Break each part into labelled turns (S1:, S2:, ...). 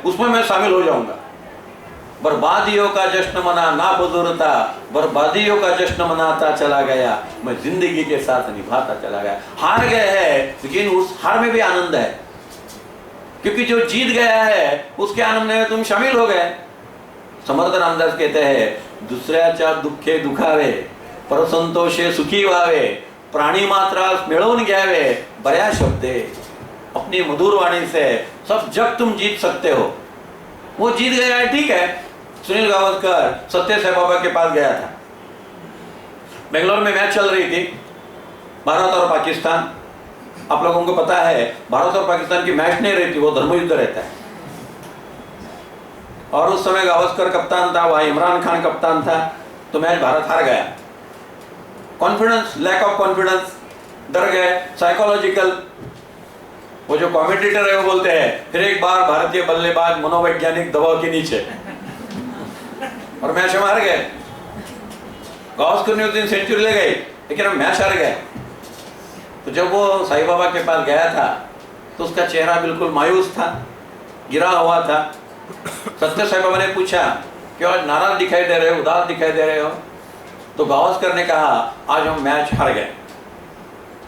S1: उसमें मैं शामिल हो जाऊंगा। बर्बादियों का जश्न मना ना बुजुर्गता, बर्बादियों का जश्न मनाता चला गया, मैं जिंदगी के साथ निभाता चला गया। हार गए हैं लेकिन उस हार में भी आनंद है, क्योंकि जो जीत गया है उसके आनंद में तुम शामिल हो गए। समर्थ रामदास कहते हैं, दुसऱ्याच्या दुःखे दुखावे, परसंतोषे सुखी व्हावे, प्राणी मात्रास मिळवून घ्यावे बऱ्या शब्दे। अपनी मधुर वाणी से सब जग तुम जीत सकते हो। वो जीत गया है, ठीक है। सुनील गावस्कर सत्य साई बाबा के पास गया था। बेंगलोर में मैच चल रही थी, भारत और पाकिस्तान। आप लोगों को पता है भारत और पाकिस्तान की मैच नहीं रहती, वो धर्मयुद्ध रहता है। और उस समय गावस्कर कप्तान था, वहां इमरान खान कप्तान था, तो मैच भारत हार गया। कॉन्फिडेंस, लैक ऑफ कॉन्फिडेंस, डर गए, साइकोलॉजिकल। वो जो कमेंटेटर है वो बोलते हैं, फिर एक बार भारतीय बल्लेबाज मनोवैज्ञानिक दबाव के नीचे, और मैच हम हार गए। गावस्कर ने उस दिन सेंचुरी ले गई, लेकिन हम मैच हार गए। तो जब वो साईं बाबा के पास गया था तो उसका चेहरा बिल्कुल मायूस था, गिरा हुआ था। सत्य साईं बाबा ने पूछा, क्यों आज नाराज दिखाई दे रहे हो, उदास दिखाई दे रहे हो? तो गावस्कर ने कहा, आज हम मैच हार गए।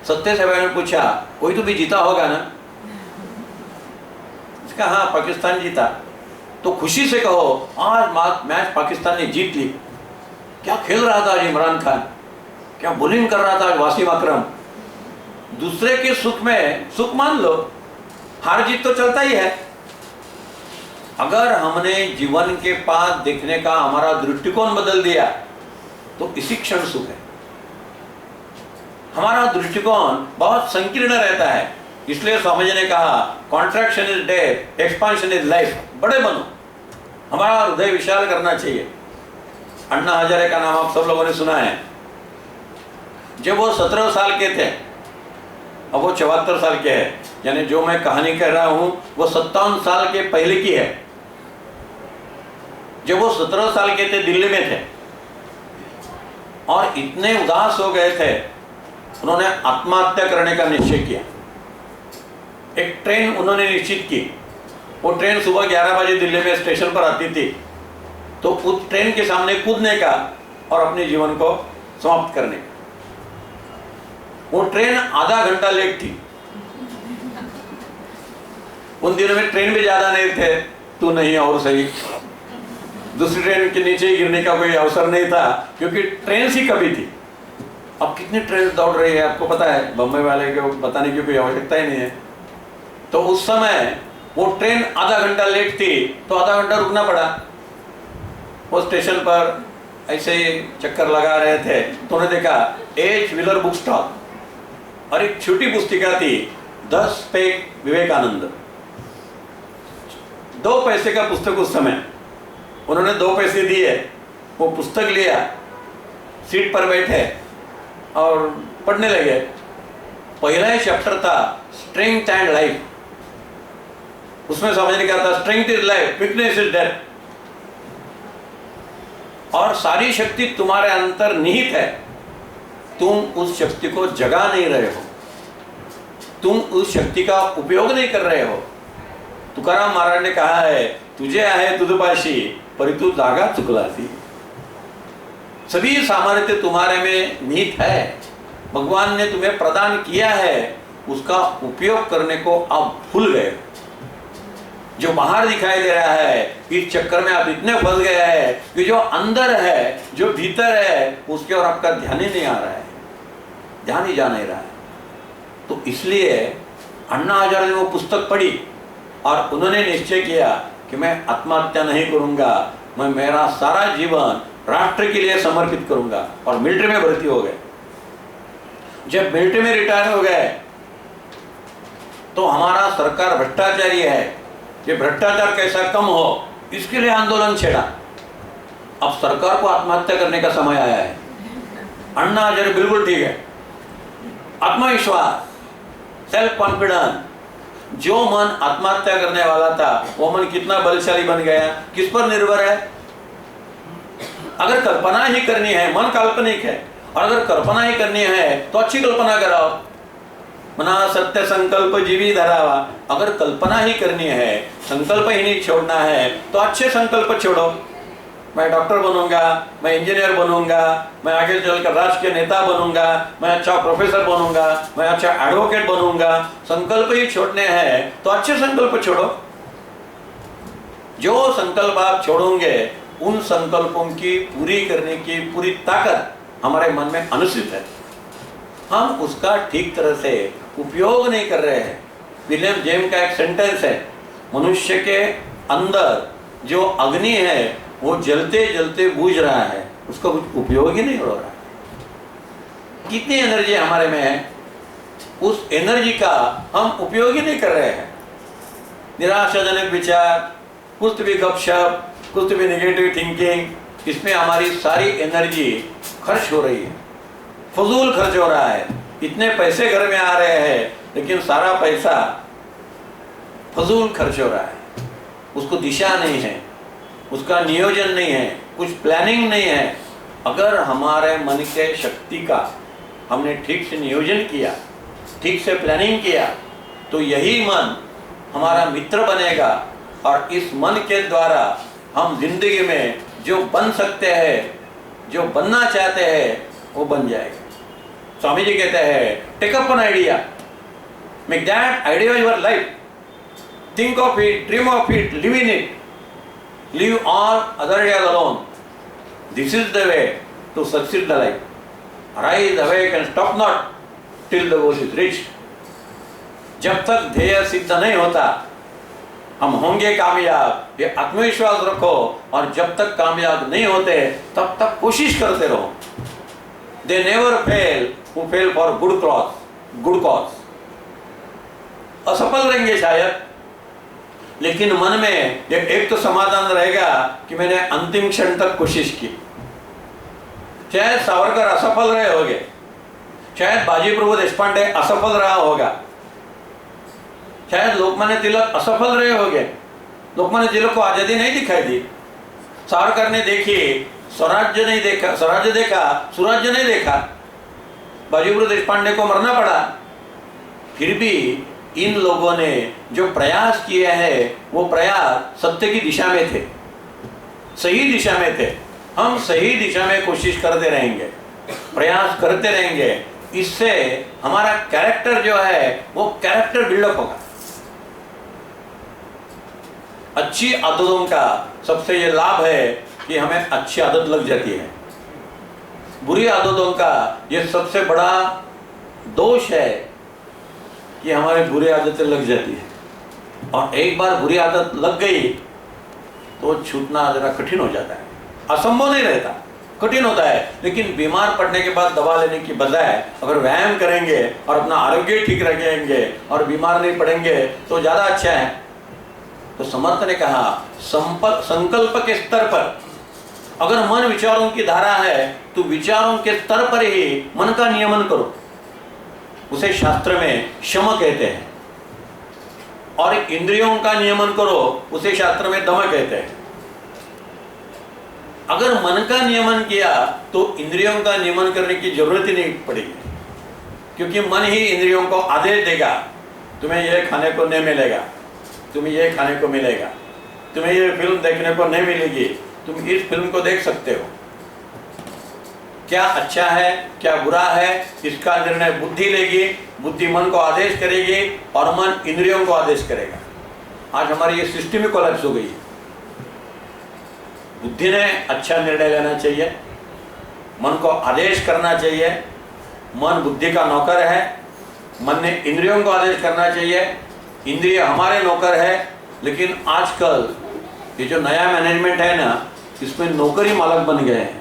S1: सत्य साईं बाबा ने पूछा, कोई तो भी जीता होगा ना? उसका हाँ, पाकिस्तान जीता। तो खुशी से कहो, आज मैच पाकिस्तान ने जीत ली। क्या खेल रहा था आज इमरान खान, क्या बॉलिंग कर रहा था आज वासिम अकरम। दूसरे के सुख में सुख मान लो, हार जीत तो चलता ही है। अगर हमने जीवन के पास देखने का हमारा दृष्टिकोण बदल दिया तो इसी क्षण सुख है। हमारा दृष्टिकोण बहुत संकीर्ण रहता है, इसलिए स्वामी जी ने कहा, contraction is death, expansion is life. बड़े बनो, हमारा हृदय विशाल करना चाहिए। अन्ना हजारे का नाम आप सब लोगों ने सुना है। जब वो 17 साल के थे, अब वो 74 साल के हैं, यानी जो मैं कहानी कह रहा हूं वो 57 साल के पहले की है। जब वो 17 साल के थे, दिल्ली में थे और इतने उदास हो गए थे, उन्होंने आत्महत्या करने का निश्चय किया। एक ट्रेन उन्होंने निश्चित की। वो ट्रेन सुबह 11 बजे दिल्ली में स्टेशन पर आती थी, तो उस ट्रेन के सामने कूदने का और अपने जीवन को समाप्त करने का। वो ट्रेन आधा घंटा लेट थी। उन दिनों में ट्रेन भी ज्यादा नहीं थे, तू नहीं और सही, दूसरी ट्रेन के नीचे गिरने का कोई अवसर नहीं था, क्योंकि ट्रेन सी कभी थी। अब कितनी ट्रेन दौड़ रही है आपको पता है, बम्बई वाले को बताने की कोई आवश्यकता ही नहीं है। तो उस समय वो ट्रेन आधा घंटा लेट थी, तो आधा घंटा रुकना पड़ा। वो स्टेशन पर ऐसे ही चक्कर लगा रहे थे, तो उन्होंने देखा एच व्हीलर बुक स्टॉल, और एक छोटी पुस्तिका थी, 10 पेग विवेकानंद। 2 पैसे का पुस्तक उस समय। उन्होंने 2 पैसे दिए, वो पुस्तक लिया, सीट पर बैठे और पढ़ने लगे। पहला ही चैप्टर था स्ट्रेंथ एंड लाइफ। उसमें समझने क्या था, strength is life, weakness is death. और सारी शक्ति तुम्हारे अंदर निहित है, तुम उस शक्ति को जगा नहीं रहे हो, तुम उस शक्ति का उपयोग नहीं कर रहे हो। तुकाराम महाराज ने कहा है, तुझे आहे तुझपाशी पर तू जागा चुकलासी। सभी सामर्थ्य तुम्हारे में निहित है, भगवान ने तुम्हें प्रदान किया है, उसका उपयोग करने को आप भूल गए। जो बाहर दिखाई दे रहा है, इस चक्कर में आप इतने फंस गए हैं कि जो अंदर है, जो भीतर है, उसके और आपका ध्यान ही नहीं आ रहा है, ध्यान ही जा नहीं रहा है। तो इसलिए अन्ना हजारे ने वो पुस्तक पढ़ी और उन्होंने निश्चय किया कि मैं आत्महत्या नहीं करूंगा, मैं मेरा सारा जीवन राष्ट्र के लिए समर्पित करूंगा। और मिलिट्री में भर्ती हो गए। जब मिलिट्री में रिटायर हो गए तो हमारा सरकार भ्रष्टाचारी है, ये भ्रष्टाचार कैसा कम हो, इसके लिए आंदोलन छेड़ा। अब सरकार को आत्महत्या करने का समय आया है। अन्ना हजारे बिल्कुल ठीक है। आत्मविश्वास, सेल्फ कॉन्फिडेंस। जो मन आत्महत्या करने वाला था, वो मन कितना बलशाली बन गया, किस पर निर्भर है? अगर कल्पना ही करनी है, मन काल्पनिक है, और अगर कल्पना ही करनी है तो अच्छी कल्पना कराओ। मना सत्य संकल्प जीवी धरावा। अगर कल्पना ही करनी है, संकल्प ही नहीं छोड़ना है, तो अच्छे संकल्प छोड़ो। मैं डॉक्टर बनूंगा, मैं इंजीनियर बनूंगा, मैं आगे चलकर राष्ट्र के नेता बनूंगा, मैं अच्छा प्रोफेसर बनूंगा, मैं अच्छा एडवोकेट बनूंगा। संकल्प ही छोड़ने हैं तो अच्छे संकल्प छोड़ो। जो संकल्प आप छोड़ोगे उन संकल्पों की पूरी करने की पूरी ताकत हमारे मन में अनुसित है। हम उसका ठीक तरह से उपयोग नहीं कर रहे हैं। विलियम जेम्स का एक सेंटेंस है, मनुष्य के अंदर जो अग्नि है वो जलते जलते बुझ रहा है, उसका कुछ उपयोग ही नहीं हो रहा है। कितनी एनर्जी हमारे में है, उस एनर्जी का हम उपयोग ही नहीं कर रहे हैं। निराशाजनक विचार, कुछ भी गपशप, कुछ भी नेगेटिव थिंकिंग, इसमें हमारी सारी एनर्जी खर्च हो रही है, फजूल खर्च हो रहा है। इतने पैसे घर में आ रहे हैं लेकिन सारा पैसा फजूल खर्च हो रहा है। उसको दिशा नहीं है, उसका नियोजन नहीं है, कुछ प्लानिंग नहीं है। अगर हमारे मन के शक्ति का हमने ठीक से नियोजन किया, ठीक से प्लानिंग किया, तो यही मन हमारा मित्र बनेगा और इस मन के द्वारा हम जिंदगी में जो बन सकते हैं, जो बनना चाहते हैं, वो बन जाएगा। स्वामी जी कहते हैं, take up an idea, make that idea your life, think of it, dream of it, live in it, leave all other ideas alone. This is the way to succeed the life. Rise awake and stop not till the goal is reached. जब तक ध्येय सिद्ध नहीं होता हम होंगे कामयाब, ये आत्मविश्वास रखो। और जब तक कामयाब नहीं होते तब तक कोशिश करते रहो। They never fail who fail for good cause. असफल रहेंगे शायद, लेकिन मन में एक तो समाधान रहेगा कि मैंने अंतिम क्षण तक कोशिश की। शायद सावरकर असफल रहे होंगे, शायद बाजी प्रभु देशपांडे असफल रहा होगा, शायद लोकमान्य तिलक असफल रहे होंगे। लोकमान्य तिलक को आजादी नहीं दिखाई दी। सावरकर ने देखी, स्वराज्य नहीं देखा, स्वराज्य देखा, सुराज्य नहीं देखा। बाजी प्रभु देशपांडे को मरना पड़ा। फिर भी इन लोगों ने जो प्रयास किए हैं वो प्रयास सत्य की दिशा में थे, सही दिशा में थे। हम सही दिशा में कोशिश करते रहेंगे, प्रयास करते रहेंगे। इससे हमारा कैरेक्टर जो है वो कैरेक्टर बिल्डअप होगा। अच्छी आदतों का सबसे ये लाभ है कि हमें अच्छी आदत लग जाती है। बुरी आदतों का ये सबसे बड़ा दोष है कि हमारी बुरी आदतें लग जाती है। और एक बार बुरी आदत लग गई तो छूटना जरा कठिन हो जाता है। असंभव नहीं रहता, कठिन होता है। लेकिन बीमार पड़ने के बाद दवा लेने की बजाय अगर व्यायाम करेंगे और अपना आरोग्य ठीक रखेंगे और बीमार नहीं पड़ेंगे तो ज़्यादा अच्छा है। तो समर्थ ने कहा, संकल्प के स्तर पर अगर मन विचारों की धारा है तो विचारों के स्तर पर ही मन का नियमन करो। उसे शास्त्र में शम कहते हैं। और इंद्रियों का नियमन करो, उसे शास्त्र में दम कहते हैं। अगर मन का नियमन किया तो इंद्रियों का नियमन करने की जरूरत ही नहीं पड़ेगी, क्योंकि मन ही इंद्रियों को आदेश देगा, तुम्हें यह खाने को नहीं मिलेगा, तुम्हें यह खाने को मिलेगा, तुम्हें यह फिल्म देखने को नहीं मिलेगी, तुम इस फिल्म को देख सकते हो। क्या अच्छा है क्या बुरा है इसका निर्णय बुद्धि लेगी, बुद्धि मन को आदेश करेगी और मन इंद्रियों को आदेश करेगा। आज हमारी ये सिस्टम ही कोलैप्स हो गई है। बुद्धि ने अच्छा निर्णय लेना चाहिए, मन को आदेश करना चाहिए। मन बुद्धि का नौकर है, मन ने इंद्रियों को आदेश करना चाहिए। इंद्रिय हमारे नौकर है। लेकिन आजकल ये जो नया मैनेजमेंट है ना, इसमें नौकर ही मालक बन गए हैं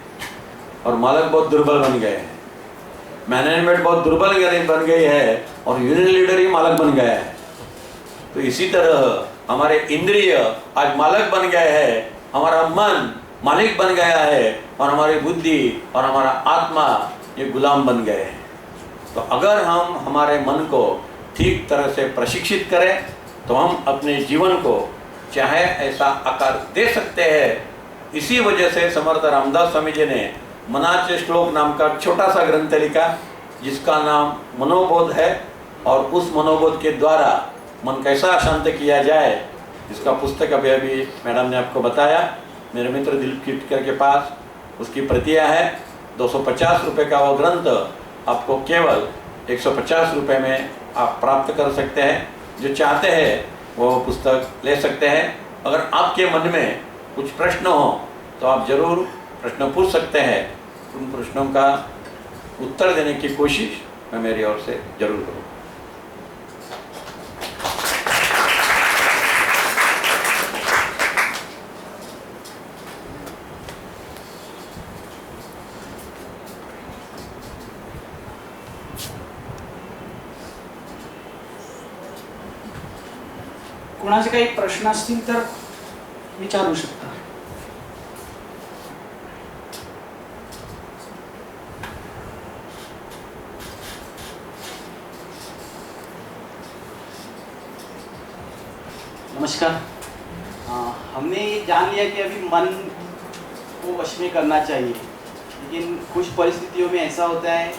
S1: और मालक बहुत दुर्बल बन गए हैं। मैनेजमेंट बहुत दुर्बल बन गई है और यूनियन लीडर ही मालक बन गया है। तो इसी तरह हमारे इंद्रिय आज मालक बन गए हैं, हमारा मन मालिक बन गया है और हमारी बुद्धि और हमारा आत्मा ये गुलाम बन गए हैं। तो अगर हम हमारे मन को ठीक तरह से प्रशिक्षित करें तो हम अपने जीवन को चाहे ऐसा आकार दे सकते हैं। इसी वजह से समर्थ रामदास स्वामी जी ने मनाचे श्लोक नाम का छोटा सा ग्रंथ लिखा जिसका नाम मनोबोध है। और उस मनोबोध के द्वारा मन कैसा शांत किया जाए, इसका पुस्तक अभी मैडम ने आपको बताया। मेरे मित्र दिलीप कीर्तिकर के पास उसकी प्रतियां है। 250 रुपये का वो ग्रंथ आपको केवल 150 रुपये में आप प्राप्त कर सकते हैं। जो चाहते हैं वो पुस्तक ले सकते हैं। अगर आपके मन में कुछ प्रश्न हो तो आप जरूर प्रश्न पूछ सकते हैं। उन प्रश्नों का उत्तर देने की कोशिश मैं मेरी ओर से जरूर करूँ।
S2: कोणाचे काही प्रश्न असतील तर विचारू शकता।
S3: नमस्कार। हमने ये जान लिया कि अभी मन को वश में करना चाहिए, लेकिन कुछ परिस्थितियों में ऐसा होता है,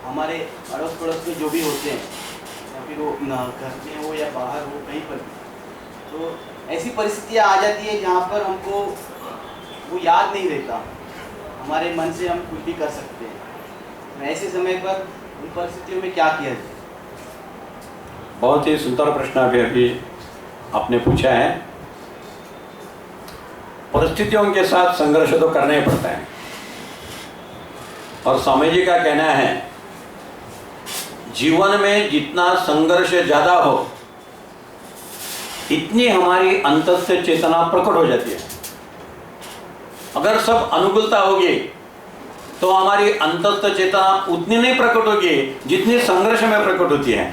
S3: हमारे अड़ोस पड़ोस में जो भी होते हैं या फिर वो घर में हो या बाहर हो कहीं पर भी, तो ऐसी परिस्थितियाँ आ जाती है जहाँ पर हमको वो याद नहीं रहता, हमारे मन से हम कुछ भी कर सकते हैं। तो ऐसे समय पर उन परिस्थितियों में क्या किया जाए?
S1: बहुत ही सुंदर प्रश्न अभी आपने पूछा है। परिस्थितियों के साथ संघर्ष तो करना ही पड़ता है, और स्वामी जी का कहना है जीवन में जितना संघर्ष ज़्यादा हो इतनी हमारी अंतस्थ चेतना प्रकट हो जाती है। अगर सब अनुकूलता होगी तो हमारी अंतस्थ चेतना उतनी नहीं प्रकट होगी जितनी संघर्ष में प्रकट होती है।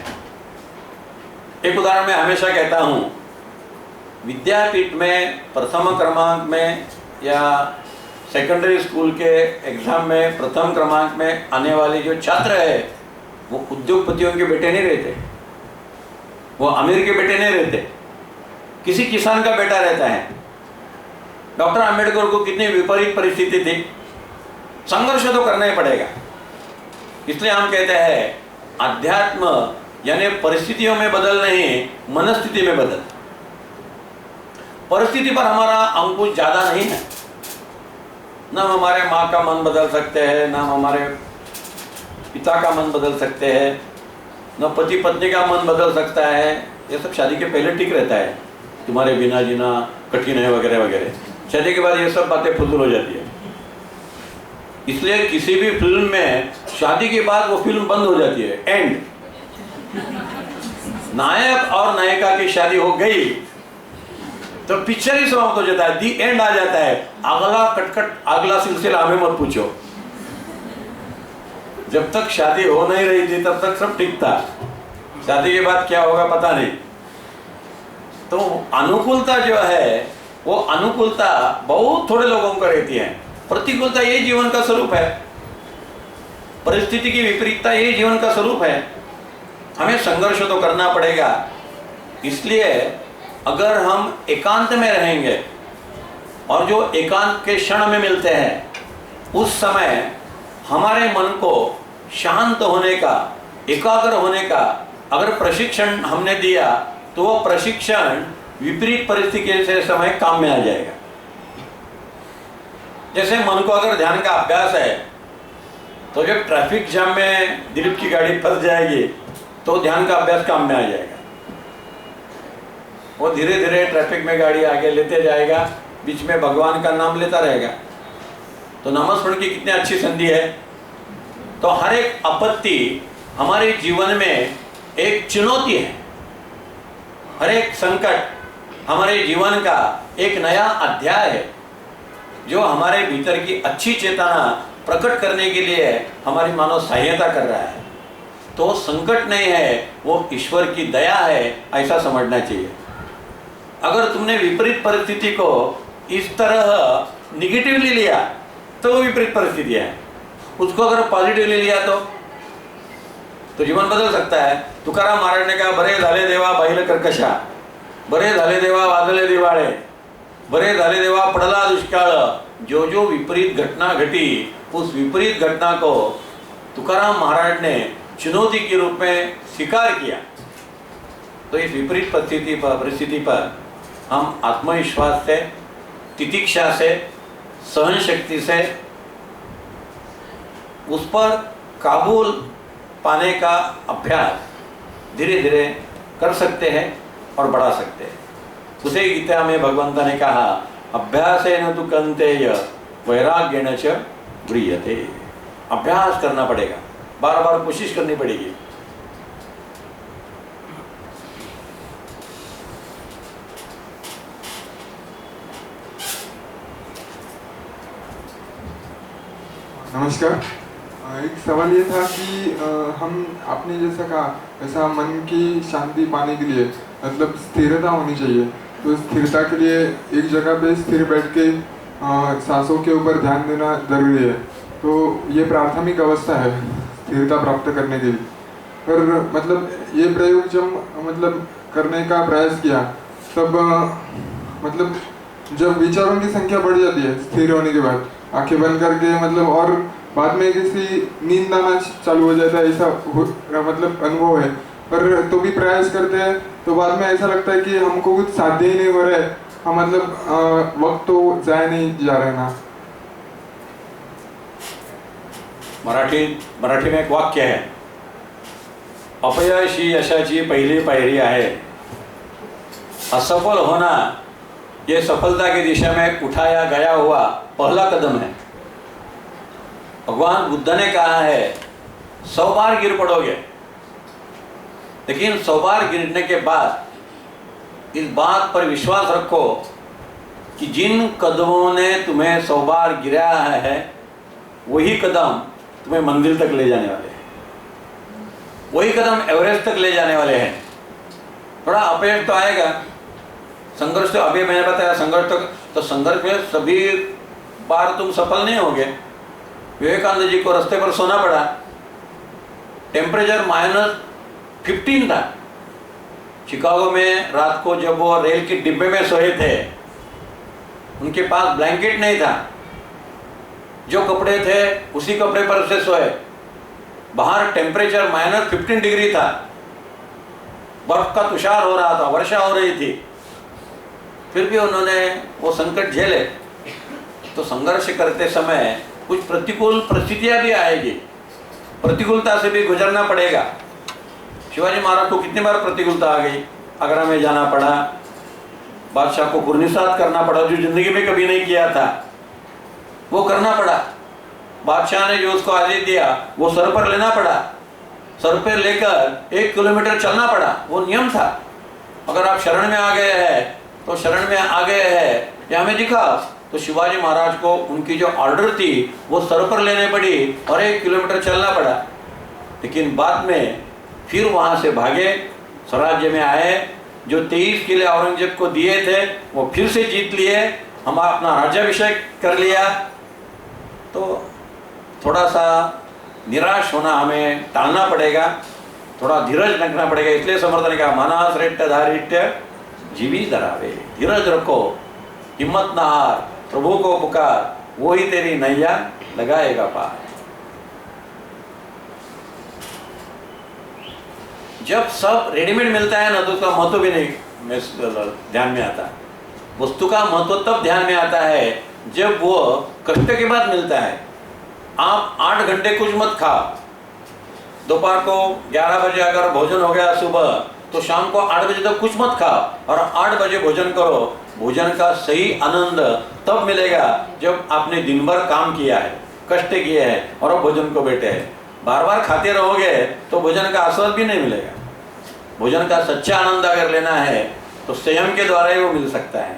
S1: एक उदाहरण मैं हमेशा कहता हूँ, विद्यापीठ में प्रथम क्रमांक में या सेकेंडरी स्कूल के एग्जाम में प्रथम क्रमांक में आने वाले जो छात्र है वो उद्योगपतियों के बेटे नहीं रहते, वो अमीर के बेटे नहीं रहते, किसी किसान का बेटा रहता है। डॉक्टर अंबेडकर को कितनी विपरीत परिस्थिति थी, संघर्ष तो करना ही पड़ेगा। इसलिए हम कहते हैं अध्यात्म यानी परिस्थितियों में बदल नहीं, मनस्थिति में बदल। परिस्थिति पर हमारा अंकुश ज़्यादा नहीं है। ना हमारे माँ का मन बदल सकते हैं, ना हमारे पिता का मन बदल सकते हैं, ना पति पत्नी का मन बदल सकता है। ये सब शादी के पहले ठीक रहता है, तुम्हारे बिना जीना कठिन है वगैरह वगैरह। शादी के बाद ये सब बातें फजूल हो जाती है। इसलिए किसी भी फिल्म में शादी के बाद वो फिल्म बंद हो जाती है, एंड। नायक और नायिका की शादी हो गई तो पिक्चर ही समाप्त हो जाता है, दी एंड आ जाता है। अगला कटकट अगला सिलसिला हमें मत पूछो। जब तक शादी हो नहीं रही थी तब तक सब ठीक था, शादी के बाद क्या होगा पता नहीं। तो अनुकूलता जो है वो अनुकूलता बहुत थोड़े लोगों को रहती है। प्रतिकूलता ये जीवन का स्वरूप है, परिस्थिति की विपरीतता ये जीवन का स्वरूप है। हमें संघर्ष तो करना पड़ेगा। इसलिए अगर हम एकांत में रहेंगे और जो एकांत के क्षण में मिलते हैं उस समय हमारे मन को शांत होने का, एकाग्र होने का अगर प्रशिक्षण हमने दिया तो वो प्रशिक्षण विपरीत परिस्थिति से समय काम में आ जाएगा। जैसे मन को अगर ध्यान का अभ्यास है तो जब ट्रैफिक जाम में दिलीप की गाड़ी फंस जाएगी तो ध्यान का अभ्यास काम में आ जाएगा। वो धीरे धीरे ट्रैफिक में गाड़ी आगे लेते जाएगा, बीच में भगवान का नाम लेता रहेगा। तो नामस्मरण की कितनी अच्छी संधि है। तो हर एक आपत्ति हमारे जीवन में एक चुनौती है, हर एक संकट हमारे जीवन का एक नया अध्याय है जो हमारे भीतर की अच्छी चेतना प्रकट करने के लिए हमारी मानव सहायता कर रहा है। तो संकट नहीं है, वो ईश्वर की दया है, ऐसा समझना चाहिए। अगर तुमने विपरीत परिस्थिति को इस तरह निगेटिवली लिया तो विपरीत परिस्थिति है, उसको अगर पॉजिटिवली लिया तो जीवन बदल सकता है। तुकाराम महाराज ने कहा, बरे झाले देवा बैल कर्कशा, बरे झाले देवा वादळे दिवाळे, बरे झाले देवा पडला दुष्काळ। जो जो विपरीत घटना घटी उस विपरीत घटना को तुकाराम महाराज ने चुनौती के रूप में स्वीकार किया तो इस विपरीत परिस्थिति पर हम आत्मविश्वास से, तितिक्षा से, सहन शक्ति से उस पर काबू पाने का अभ्यास धीरे धीरे कर सकते हैं और बढ़ा सकते हैं। उसे गीता में भगवंत ने कहा, अभ्यासेन तु कौन्तेय वैराग्येण च गृह्यते। अभ्यास करना पड़ेगा, बार बार कोशिश करनी पड़ेगी।
S4: नमस्कार। एक सवाल ये था कि हम आपने जैसा कहा ऐसा मन की शांति पाने के लिए मतलब स्थिरता होनी चाहिए, तो स्थिरता के लिए एक जगह पे स्थिर बैठ के सांसों के ऊपर ध्यान देना जरूरी है। तो ये प्राथमिक अवस्था है स्थिरता प्राप्त करने के लिए। पर मतलब ये प्रयोग जब मतलब करने का प्रयास किया तब मतलब जब विचारों की संख्या बढ़ जाती है स्थिर होने के बाद, आंखें बंद करके मतलब और बाद में किसी नींद आना चालू हो जाता है, ऐसा मतलब अनुभव है। पर तो भी प्रयास करते हैं तो बाद में ऐसा लगता है कि हमको कुछ साध्य ही नहीं हो रहा है, हम मतलब वक्त तो जाया नहीं जा रहे ना।
S1: मराठी में एक वाक्य है, अपयश ही यशाची पहिली पायरी है, असफल होना ये सफलता की दिशा में उठाया गया हुआ पहला कदम है। भगवान बुद्ध ने कहा है 100 बार गिर पड़ोगे, लेकिन 100 बार गिरने के बाद इस बात पर विश्वास रखो कि जिन कदमों ने तुम्हें 100 बार गिराया है वही कदम तुम्हें मंजिल तक ले जाने वाले हैं, वही कदम एवरेस्ट तक ले जाने वाले हैं। थोड़ा अपयश तो आएगा, संघर्ष तो अभी मैंने बताया, संघर्ष तो संघर्ष में सभी बार तुम सफल नहीं होगे। विवेकानंद जी को रास्ते पर सोना पड़ा, टेम्परेचर -15 था। शिकागो में रात को जब वो रेल के डिब्बे में सोए थे, उनके पास ब्लैंकेट नहीं था, जो कपड़े थे उसी कपड़े पर से सोए। बाहर टेम्परेचर -15 डिग्री था, बर्फ का तुषार हो रहा था, वर्षा हो रही थी, फिर भी उन्होंने वो संकट झेले। तो संघर्ष करते समय कुछ प्रतिकूल परिस्थितियां भी आएगी, प्रतिकूलता से भी गुजरना पड़ेगा। शिवाजी महाराज को कितनी बार प्रतिकूलता आ गई, आगरा में जाना पड़ा, बादशाह को कुर्निसात करना पड़ा जो जिंदगी में कभी नहीं किया था, वो करना पड़ा। बादशाह ने जो उसको आदेश दिया वो सर पर लेना पड़ा, सर पर लेकर 1 किलोमीटर चलना पड़ा, वो नियम था। अगर आप शरण में आ गए हैं तो शरण में आ गए हैं या हमें दिखा, तो शिवाजी महाराज को उनकी जो ऑर्डर थी वो सर पर लेने पड़ी और 1 किलोमीटर चलना पड़ा। लेकिन बाद में फिर वहाँ से भागे, स्वराज्य में आए, जो 23 किले औरंगजेब को दिए थे वो फिर से जीत लिए, हम अपना राज्याभिषेक कर लिया। तो थोड़ा सा निराश होना हमें टालना पड़ेगा, थोड़ा धीरज रखना पड़ेगा। इसलिए समर्थ ने कहा, माना श्रेष्ठ धारिष्ठ जीवी धरावे, धीरज रखो, हिम्मत ना हार, प्रभु को पुकार, वो ही तेरी नैया लगाएगा पार। जब सब रेडीमेड मिलता है ना तो उसका महत्व भी नहीं ध्यान में आता। वस्तु का महत्व तब ध्यान में आता है जब वो कष्ट के बाद मिलता है। आप 8 घंटे कुछ मत खाओ, दोपहर को 11 बजे अगर भोजन हो गया सुबह, तो शाम को 8 बजे तक कुछ मत खाओ और 8 बजे भोजन करो। भोजन का सही आनंद तब मिलेगा जब आपने दिन भर काम किया है, कष्ट किए हैं और अब भोजन को बैठे हैं। बार बार खाते रहोगे तो भोजन का आस्वाद भी नहीं मिलेगा। भोजन का सच्चा आनंद अगर लेना है तो संयम के द्वारा ही वो मिल सकता है।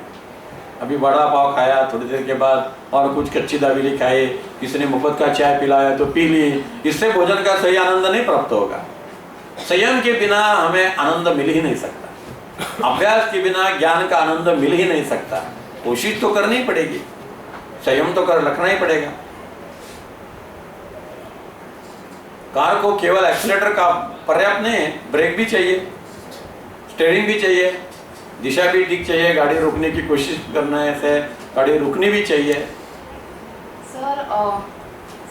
S1: अभी बड़ा पाव खाया, थोड़ी देर के बाद और कुछ कच्ची दाबेली खाई, किसी ने मुफ्त का चाय पिलाया तो पी ली, इससे भोजन का सही आनंद नहीं प्राप्त होगा। संयम के बिना हमें आनंद मिल ही नहीं सकता, अभ्यास के बिना ज्ञान का आनंद मिल ही नहीं सकता। कोशिश तो करनी पड़ेगी, संयम तो कर रखना ही पड़ेगा। कार को केवल एक्सीलेटर का पर्याप्त नहीं है, ब्रेक भी चाहिए, स्टीयरिंग भी चाहिए, दिशा भी ठीक चाहिए, गाड़ी रोकने की कोशिश करने से गाड़ी रुकनी भी चाहिए।
S5: सर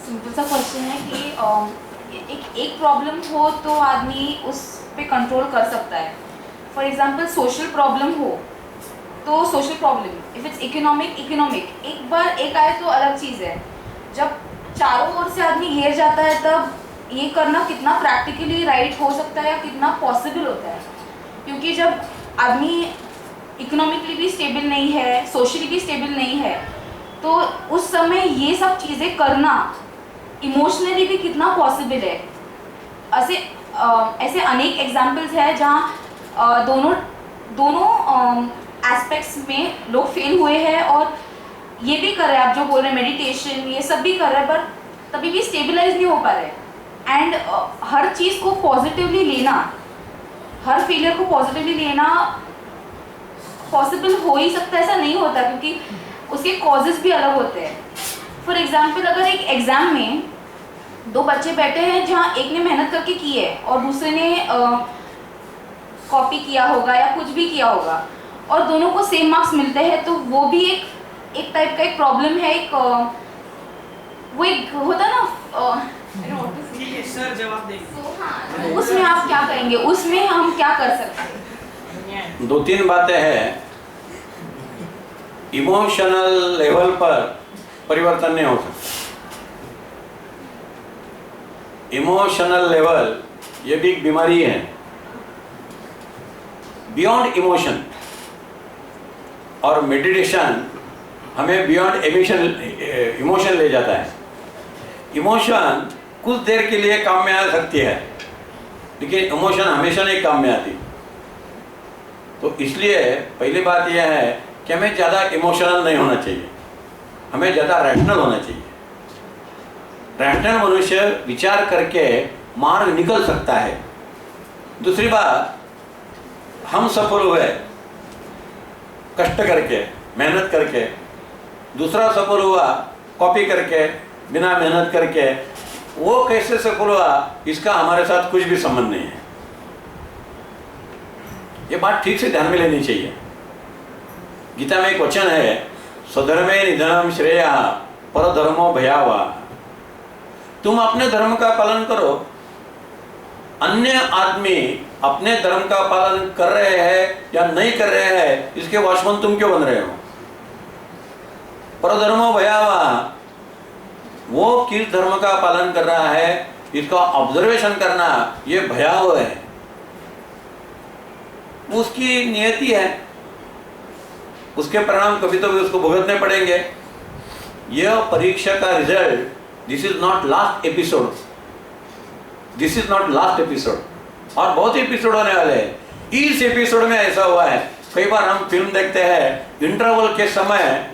S5: सिंपल सा क्वेश्चन है कि एक प्रॉब्लम हो तो आदमी उस पे कंट्रोल कर सकता है. फॉर एग्जांपल सोशल प्रॉब्लम हो तो social problem, if it's economic एक बार एक आए तो अलग चीज़ है. जब चारों ओर से आदमी घेर जाता है तब ये करना कितना प्रैक्टिकली राइट हो सकता है या कितना पॉसिबल होता है. क्योंकि जब आदमी इकोनॉमिकली भी स्टेबल नहीं है, सोशली भी स्टेबल नहीं है, तो उस समय ये सब चीज़ें करना इमोशनली भी कितना पॉसिबल है. ऐसे अनेक एग्जाम्पल्स हैं जहाँ दोनों एस्पेक्ट्स में लोग फेल हुए हैं और ये भी कर रहे हैं, आप जो बोल रहे हैं मेडिटेशन ये सब भी कर रहे हैं, पर तभी भी स्टेबलाइज नहीं हो पा रहे. एंड हर चीज़ को पॉजिटिवली लेना, हर फेलियर को पॉजिटिवली लेना पॉसिबल हो ही सकता है, ऐसा नहीं होता, क्योंकि उसके कॉजेज़ भी अलग होते हैं. फॉर एग्जांपल अगर एक एग्ज़ाम में दो बच्चे बैठे हैं जहाँ एक ने मेहनत करके की है और दूसरे ने कॉपी किया होगा या कुछ भी किया होगा और दोनों को सेम मार्क्स मिलते हैं, तो वो भी एक टाइप का एक प्रॉब्लम है. वो एक होता है ना,
S2: ठीक है सर, जवाब देंगे.
S5: तो उसमें आप क्या कहेंगे, उसमें हम क्या कर सकते हैं?
S1: 2-3 बातें हैं. इमोशनल लेवल पर परिवर्तन नहीं हो सकता. इमोशनल लेवल ये भी एक बीमारी है. बियॉन्ड इमोशन, और मेडिटेशन हमें बियॉन्ड इमोशन ले जाता है. इमोशन कुछ देर के लिए काम में आ सकती है, लेकिन इमोशन हमेशा नहीं काम में आती. तो इसलिए पहली बात यह है कि हमें ज़्यादा इमोशनल नहीं होना चाहिए, हमें ज़्यादा रैशनल होना चाहिए. रैशनल मनुष्य विचार करके मार्ग निकल सकता है. दूसरी बात, हम सफल हुए कष्ट करके, मेहनत करके. दूसरा सफल हुआ कॉपी करके, बिना मेहनत करके. वो कैसे सफल हुआ इसका हमारे साथ कुछ भी संबंध नहीं है. ये बात ठीक से ध्यान में लेनी चाहिए. गीता में एक वचन है, स्वधर्मे निधनम श्रेया परधर्मो भयावह. तुम अपने धर्म का पालन करो, अन्य आदमी अपने धर्म का पालन कर रहे हैं या नहीं कर रहे हैं इसके वॉचमैन तुम क्यों बन रहे हो? परधर्मो भयावह, वो किस धर्म का पालन कर रहा है इसका ऑब्जर्वेशन करना ये भयावह है. उसकी नियति है, उसके परिणाम कभी तो भी उसको भुगतने पड़ेंगे. यह परीक्षा का result, this is not last episode, this is not last episode. और बहुत एपिसोड होने वाले हैं. इस एपिसोड में ऐसा हुआ है, कई बार हम फिल्म देखते हैं, इंटरवल के समय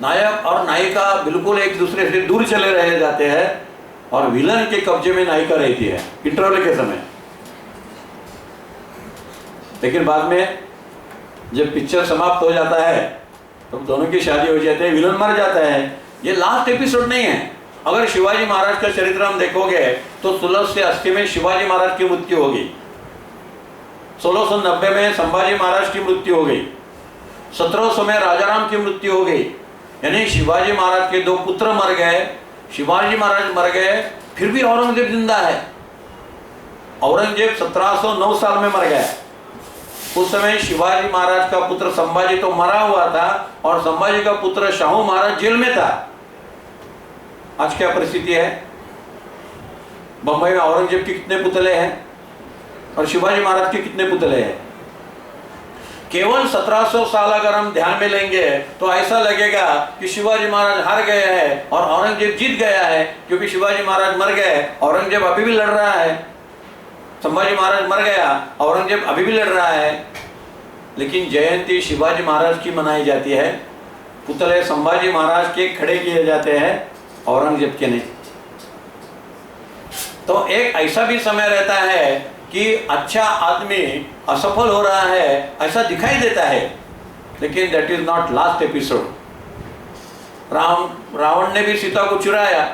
S1: नायक और नायिका बिल्कुल एक दूसरे से दूर चले रहे जाते हैं और विलन के कब्जे में नायिका रहती है इंटरवल के समय. लेकिन बाद में जब पिक्चर समाप्त हो जाता है तो दोनों की शादी हो जाती है, विलन मर जाता है. ये लास्ट एपिसोड नहीं है. अगर शिवाजी महाराज का चरित्र हम देखोगे तो 1680 में शिवाजी महाराज की मृत्यु हो गई, 1690 में संभाजी महाराज की मृत्यु हो गई, 1700 में राजाराम की मृत्यु हो गई. यानी शिवाजी महाराज के 2 पुत्र मर गए, शिवाजी महाराज मर गए, फिर भी औरंगजेब जिंदा है. औरंगजेब 1709 साल में मर गया. उस समय शिवाजी महाराज का पुत्र संभाजी तो मरा हुआ था और संभाजी का पुत्र शाहू महाराज जेल में था. आज क्या परिस्थिति है? बंबई में औरंगजेब के कितने पुतले हैं और शिवाजी महाराज के कितने पुतले हैं? केवल 1700 साल अगर हम ध्यान में लेंगे तो ऐसा लगेगा कि शिवाजी महाराज हार गए हैं और औरंगजेब जीत गया है, क्योंकि शिवाजी महाराज मर गए, औरंगजेब अभी भी लड़ रहा है. संभाजी महाराज मर गया, औरंगजेब अभी भी लड़ रहा है. लेकिन जयंती शिवाजी महाराज की मनाई जाती है, पुतले संभाजी महाराज के खड़े किए जाते हैं, औरंगजेब के नहीं. तो एक ऐसा भी समय रहता है कि अच्छा आदमी असफल हो रहा है ऐसा दिखाई देता है, लेकिन that is not last episode. Ravan ने भी सीता को चुराया.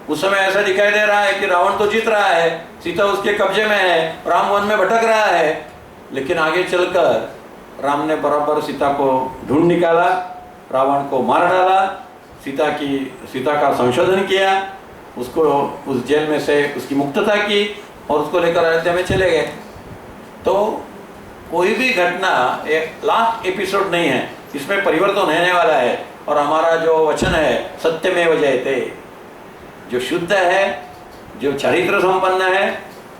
S1: उस समय ऐसा दिखाई दे रहा है कि रावण तो जीत रहा है, सीता उसके कब्जे में है, राम वन में भटक रहा है. लेकिन आगे चलकर राम ने बराबर सीता को ढूंढ निकाला, रावण को मार डाला, सीता का संशोधन किया, उसको उस जेल में से उसकी मुक्तता की और उसको लेकर अयोध्या में चले गए। तो कोई भी घटना एक लास्ट एपिसोड नहीं है, इसमें परिवर्तन होने वाला है। और हमारा जो वचन है सत्यमेव जयते, जो शुद्ध है, जो चरित्र संपन्न है,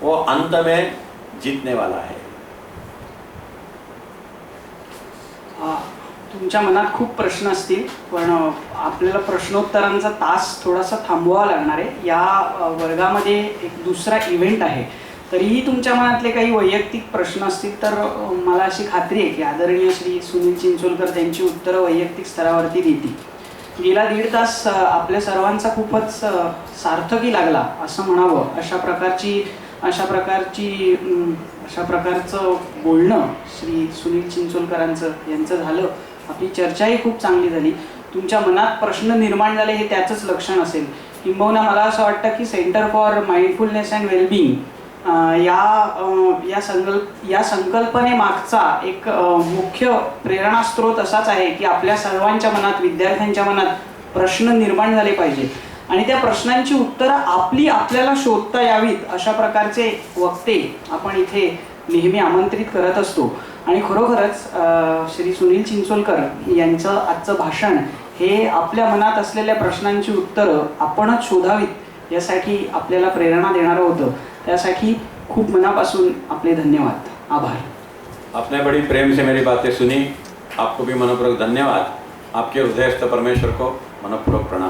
S1: वो अंत में जीतने वाला है।
S2: तुमच्या मनात खूप प्रश्न असतील, पण आपल्याला प्रश्नोत्तरांचा तास थोडासा थांबवावा लागणार आहे। या वर्गामध्ये एक दुसरा इव्हेंट आहे, तरीही तुमच्या मनातले काही वैयक्तिक प्रश्न असतील तर मला अशी खात्री आहे की आदरणीय श्री सुनील चिंचोलकर त्यांची उत्तरं वैयक्तिक स्तरावरती देतील। गेला 1.5 तास आपल्या सर्वांचा खूपच सार्थकी लागला असं म्हणावं, अशा प्रकारचं बोलणं श्री सुनील चिंचोलकरांचं यांचं झालं। आपली चर्चाही खूप चांगली झाली। तुमच्या मनात प्रश्न निर्माण झाले हे त्याचंच लक्षण असेल। किंबहुना मला असं वाटतं की centre for mindfulness and wellbeing या संकल्पनेमागचा एक मुख्य प्रेरणास्त्रोत असाच आहे की आपल्या सर्वांच्या मनात, विद्यार्थ्यांच्या मनात प्रश्न निर्माण झाले पाहिजेत आणि त्या प्रश्नांची उत्तरं आपल्याला शोधता यावीत अशा प्रकारचे वक्ते आपण इथे नेहमी आमंत्रित करत असतो। आणि खरोखरच श्री सुनील चिंचोलकर यांचं आजचं भाषण हे आपल्या मनात असलेल्या प्रश्नांची उत्तरं आपणच शोधावीत यासाठी आपल्याला प्रेरणा देणारं होतं। त्यासाठी खूप मनापासून आपले धन्यवाद, आभार।
S1: आपने बड़ी प्रेम से मेरी बातें सुनी, आपको भी मनपूर्वक धन्यवाद। आपके हृदयस्थ परमेश्वर को मनपूर्वक प्रणाम।